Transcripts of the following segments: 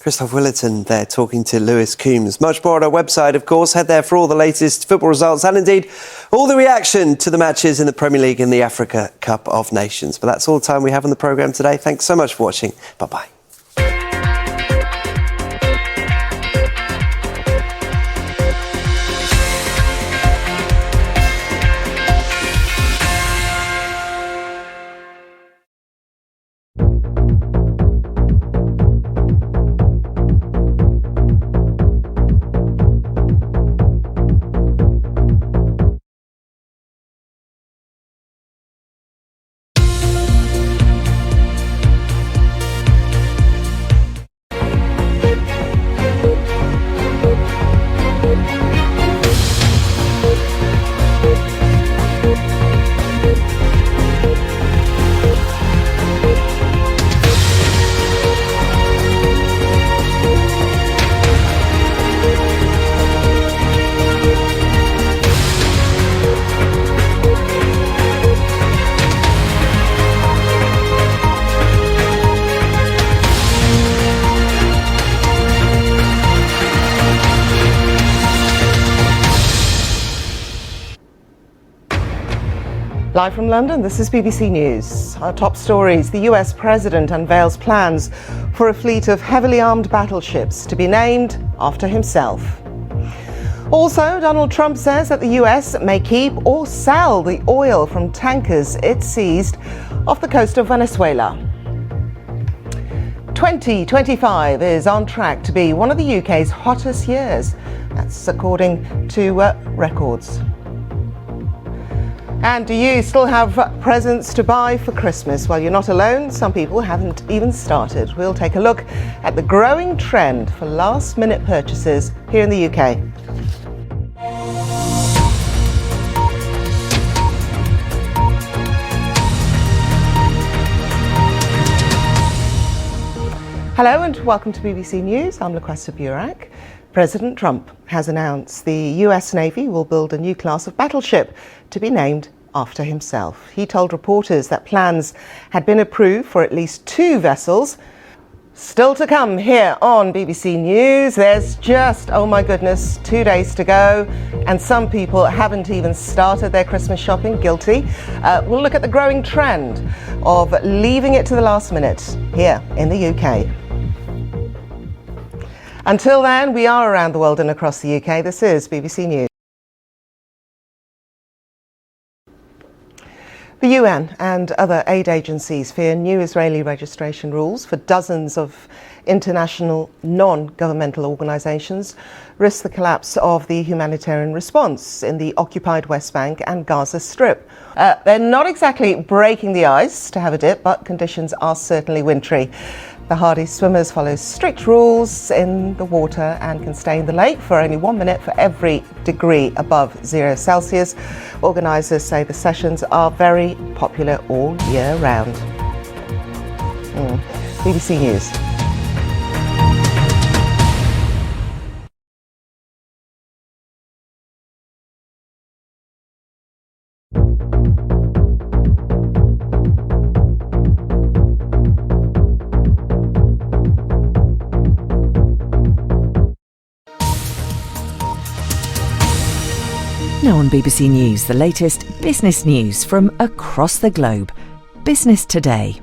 Christoph Willerton there talking to Lewis Coombs. Much more on our website, of course. Head there for all the latest football results and indeed all the reaction to the matches in the Premier League and the Africa Cup of Nations. But that's all the time we have on the programme today. Thanks so much for watching. Bye-bye. Live from London, this is BBC News. Our top stories: the US President unveils plans for a fleet of heavily armed battleships to be named after himself. Also, Donald Trump says that the US may keep or sell the oil from tankers it seized off the coast of Venezuela. 2025 is on track to be one of the UK's hottest years. That's according to records. And do you still have presents to buy for Christmas? Well, you're not alone. Some people haven't even started. We'll take a look at the growing trend for last-minute purchases here in the UK. Hello and welcome to BBC News. I'm Lukewsa Burak. President Trump has announced the US Navy will build a new class of battleship to be named after himself. He told reporters that plans had been approved for at least 2 vessels. Still to come here on BBC News. There's just, oh my goodness, 2 days to go, and some people haven't even started their Christmas shopping. Guilty. We'll look at the growing trend of leaving it to the last minute here in the UK. Until then, we are around the world and across the UK. This is BBC News. The UN and other aid agencies fear new Israeli registration rules for dozens of international non-governmental organisations risk the collapse of the humanitarian response in the occupied West Bank and Gaza Strip. They're not exactly breaking the ice to have a dip, but conditions are certainly wintry. The hardy swimmers follow strict rules in the water and can stay in the lake for only 1 minute for every degree above 0 Celsius. Organisers say the sessions are very popular all year round. BBC News. Now on BBC News, the latest business news from across the globe. Business Today.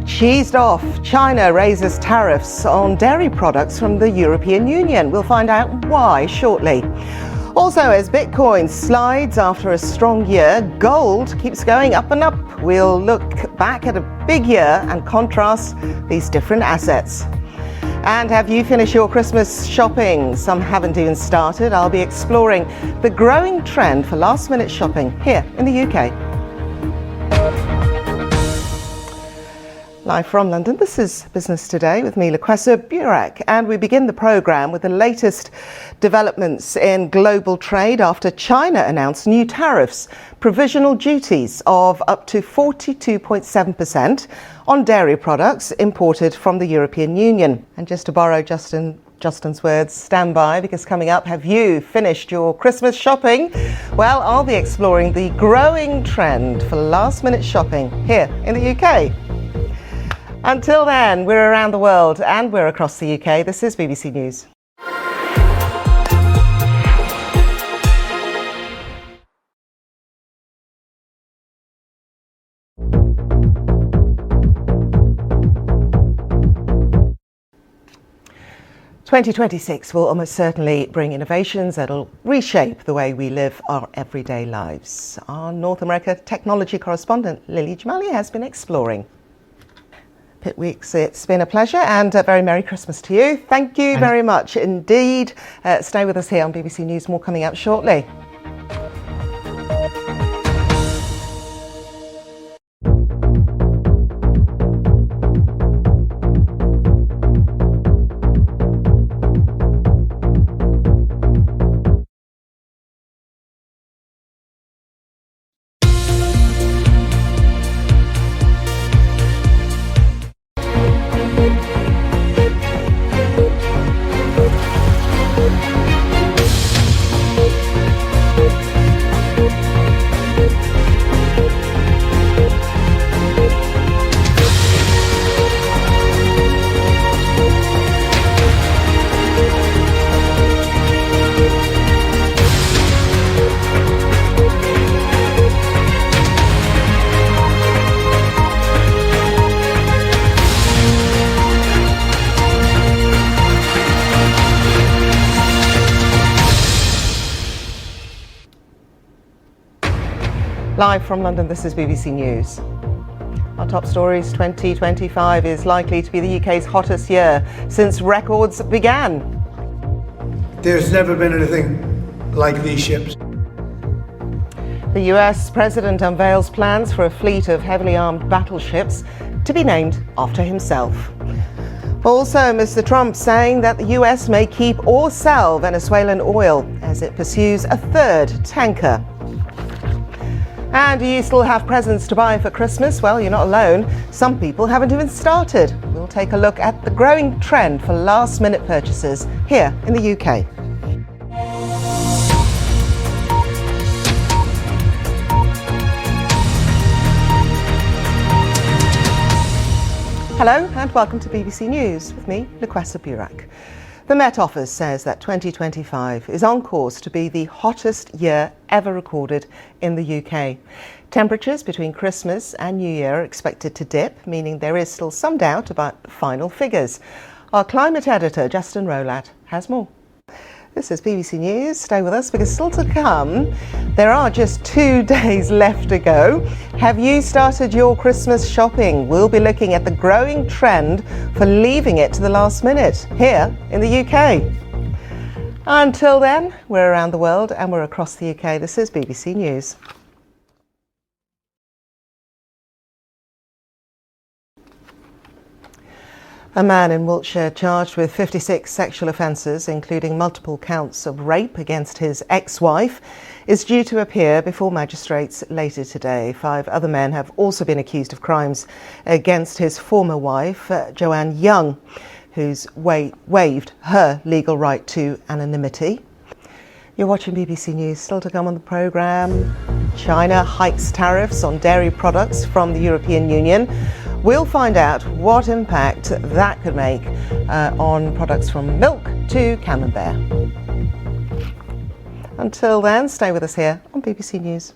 Cheesed off. China raises tariffs on dairy products from the European Union. We'll find out why shortly. Also, as Bitcoin slides after a strong year, gold keeps going up and up. We'll look back at a big year and contrast these different assets. And have you finished your Christmas shopping? Some haven't even started. I'll be exploring the growing trend for last-minute shopping here in the UK. Live from London, this is Business Today with me, Lukwesa, Burak, and we begin the programme with the latest developments in global trade after China announced new tariffs, provisional duties of up to 42.7% on dairy products imported from the European Union. And just to borrow Justin Justin's words. Stand by, because coming up, have you finished your Christmas shopping? Well, I'll be exploring the growing trend for last-minute shopping here in the UK. Until then, we're around the world and we're across the UK. This is BBC News. "2026 will almost certainly bring innovations that'll reshape the way we live our everyday lives." Our North America technology correspondent Lily Jamali has been exploring. Pit Weeks, it's been a pleasure, and a very Merry Christmas to you. Thank you very much indeed. Stay with us here on BBC News. More coming up shortly. Live from London, this is BBC News. Our top stories: 2025 is likely to be the UK's hottest year since records began. There's never been anything like these ships. The US President unveils plans for a fleet of heavily armed battleships to be named after himself. Also, Mr. Trump saying that the US may keep or sell Venezuelan oil as it pursues a third tanker. And do you still have presents to buy for Christmas? Well, you're not alone. Some people haven't even started. We'll take a look at the growing trend for last-minute purchases here in the UK. Hello and welcome to BBC News with me, Lukwesa Burak. The Met Office says that 2025 is on course to be the hottest year ever recorded in the UK. Temperatures between Christmas and New Year are expected to dip, meaning there is still some doubt about the final figures. Our climate editor, Justin Rowlatt, has more. This is BBC News. Stay with us because still to come, there are just 2 days left to go. Have you started your Christmas shopping? We'll be looking at the growing trend for leaving it to the last minute here in the UK. Until then, we're around the world and we're across the UK. This is BBC News. A man in Wiltshire charged with 56 sexual offences, including multiple counts of rape against his ex-wife, is due to appear before magistrates later today. 5 other men have also been accused of crimes against his former wife, Joanne Young, who's waived her legal right to anonymity. You're watching BBC News. Still to come on the programme, China hikes tariffs on dairy products from the European Union. We'll find out what impact that could make on products from milk to camembert. Until then, stay with us here on BBC News.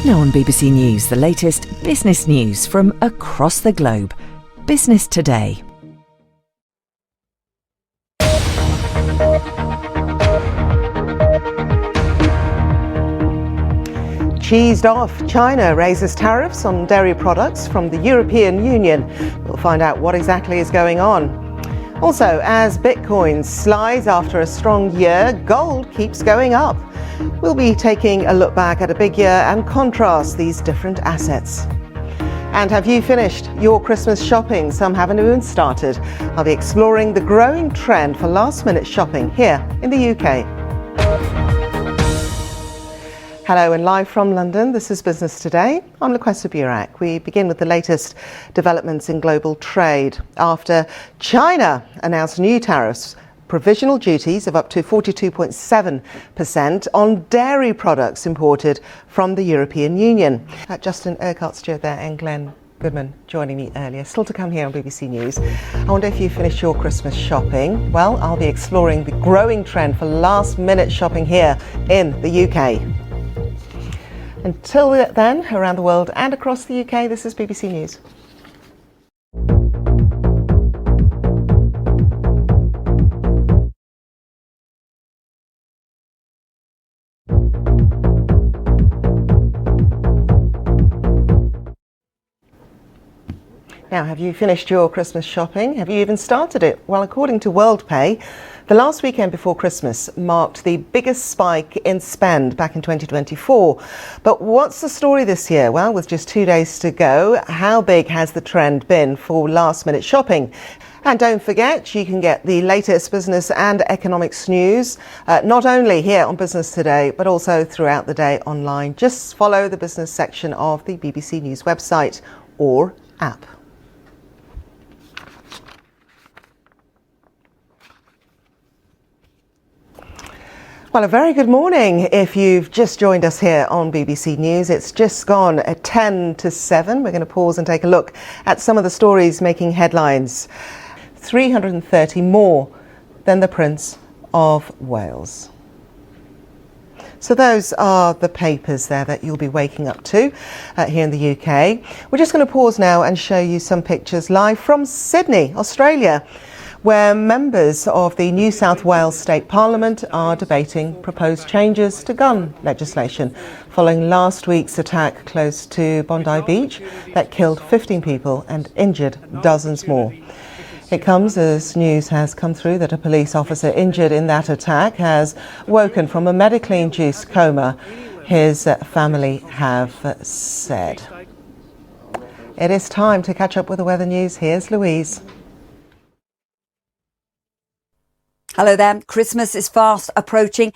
Now on BBC News, the latest business news from across the globe. Business Today. Cheesed off, China raises tariffs on dairy products from the European Union. We'll find out what exactly is going on. Also, as Bitcoin slides after a strong year, gold keeps going up. We'll be taking a look back at a big year and contrast these different assets. And have you finished your Christmas shopping? Some haven't even started. I'll be exploring the growing trend for last-minute shopping here in the UK. Hello and live from London, this is Business Today. I'm Lukwesa Burak. We begin with the latest developments in global trade. After China announced new tariffs, provisional duties of up to 42.7% on dairy products imported from the European Union. Justin Urquhart-Stewart there and Glenn Goodman joining me earlier. Still to come here on BBC News. I wonder if you finished your Christmas shopping. Well, I'll be exploring the growing trend for last-minute shopping here in the UK. Until then, around the world and across the UK, this is BBC News. Now, have you finished your Christmas shopping? Have you even started it? Well, according to WorldPay, the last weekend before Christmas marked the biggest spike in spend back in 2024. But what's the story this year? Well, with just 2 days to go, how big has the trend been for last-minute shopping? And don't forget, you can get the latest business and economics news, not only here on Business Today, but also throughout the day online. Just follow the business section of the BBC News website or app. Well, a very good morning if you've just joined us here on BBC News. It's just gone at 10 to 7. We're going to pause and take a look at some of the stories making headlines. 330 more than the Prince of Wales. So those are the papers there that you'll be waking up to here in the UK. We're just going to pause now and show you some pictures live from Sydney, Australia, where members of the New South Wales State Parliament are debating proposed changes to gun legislation following last week's attack close to Bondi Beach that killed 15 people and injured dozens more. It comes as news has come through that a police officer injured in that attack has woken from a medically induced coma, his family have said. It is time to catch up with the weather news. Here's Louise. Hello there. Christmas is fast approaching